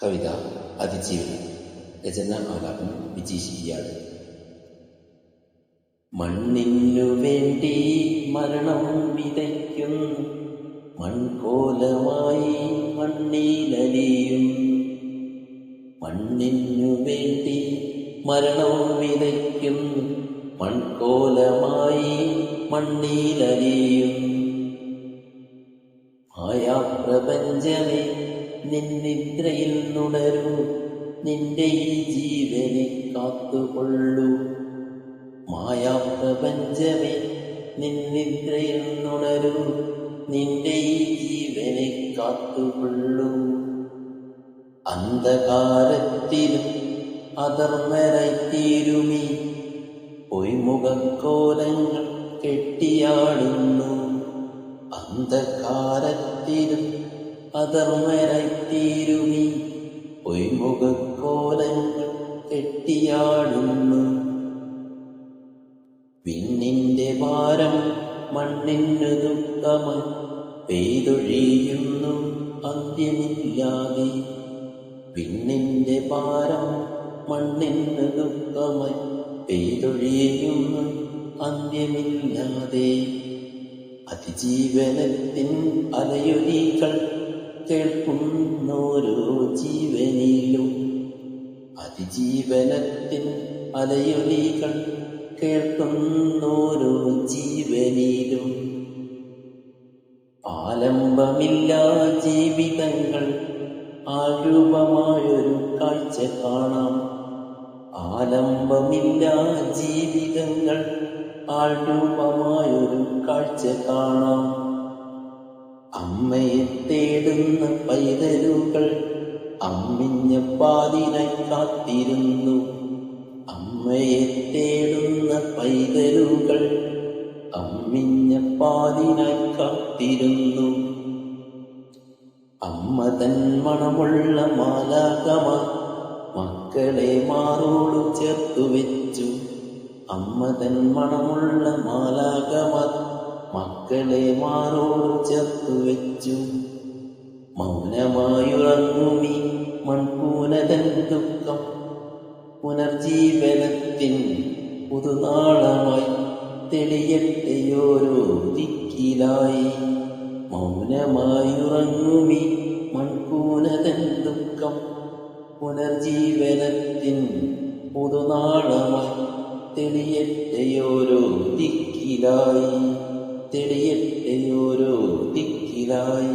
കവിത അതിജീവനം. രചന ആലാപനം വിജയ്. മണ്ണിനു വേണ്ടി മരണം വിതയ്ക്കുന്നു, മൺകോലമായി മണ്ണിലലിയും. മണ്ണിനു വേണ്ടി മരണം വിതയ്ക്കുന്നു, മൺകോലമായി മണ്ണിലലിയും. മായാപ്രപഞ്ചമേ, നിന്നിദ്രയിൽ നുണരൂ, നിന്റെ ഈ ജീവനെ കാത്തുകൊള്ളൂ. മായാപ്രപഞ്ചമേ, നിന്നിദ്രയിൽ നുണരൂ, നിന്റെ ഈ ജീവനെ കാത്തുകൊള്ളൂ. അന്ധകാരത്തിലും അധർമ്മരായിത്തീരുമീ പൊയ്മുഖക്കോലങ്ങൾ കെട്ടിയാടുന്നു. അന്ധകാരത്തിലും അധർമ്മരായിത്തീരുമീ പൊയ്മുഖക്കോലങ്ങൾ കെട്ടിയാടുന്നു. വിണ്ണിന്റെ ഭാരം മണ്ണിനു ദുഃഖമായി പെയ്തൊഴിയുന്നു അന്ത്യമില്ലാതെ. വിണ്ണിന്റെ ഭാരം മണ്ണിനു ദുഃഖമായി പെയ്തൊഴിയുന്നു അന്ത്യമില്ലാതെ. അതിജീവനത്തിൻ അലയൊലികൾ കേൾക്കുന്നോരോ ജീവനിലും. അതിജീവനത്തിൻ അലയൊലികൾ കേൾക്കുന്നോരോ ജീവനിലും. ആലംബമില്ലാ ജീവിതങ്ങൾ ആരൂപമായൊരു കാഴ്ച കാണാം. ആലംബമില്ലാ ജീവിതങ്ങൾ ആരൂപമായൊരു കാഴ്ച കാണാം. അമ്മയെ തേടുന്ന പൈതലുകൾ അമ്മിഞ്ഞ പാതിനായി കാത്തിരുന്നു. അമ്മയെ തേടുന്ന പൈതലുകൾ അമ്മിഞ്ഞ പാതിനായി കാത്തിരുന്നു. അമ്മ തൻ മണമുള്ള മാലാഖമാർ മക്കളെ മാറോടു ചേർത്തു വെച്ചു. അമ്മ തൻ മണമുള്ള മാലാഖമാർ മക്കളെ മാറോടു ചേർത്തു വെച്ചു. മൗനമായുറങ്ങുമീ മൺകൂനതൻ ദുഃഖം പുനർജീവനത്തിൻ പുതുനാളമായി തെളിയട്ടെയോരോ ദിക്കിലായി. മൗനമായുറങ്ങുമീ മൺകൂനതൻ ദുഃഖം പുനർജീവനത്തിൻ പുതുനാളമായി തെളിയട്ടെയോരോ ദിക്കിലായി. തെളിയട്ടെയോരോ ദിക്കിലായി.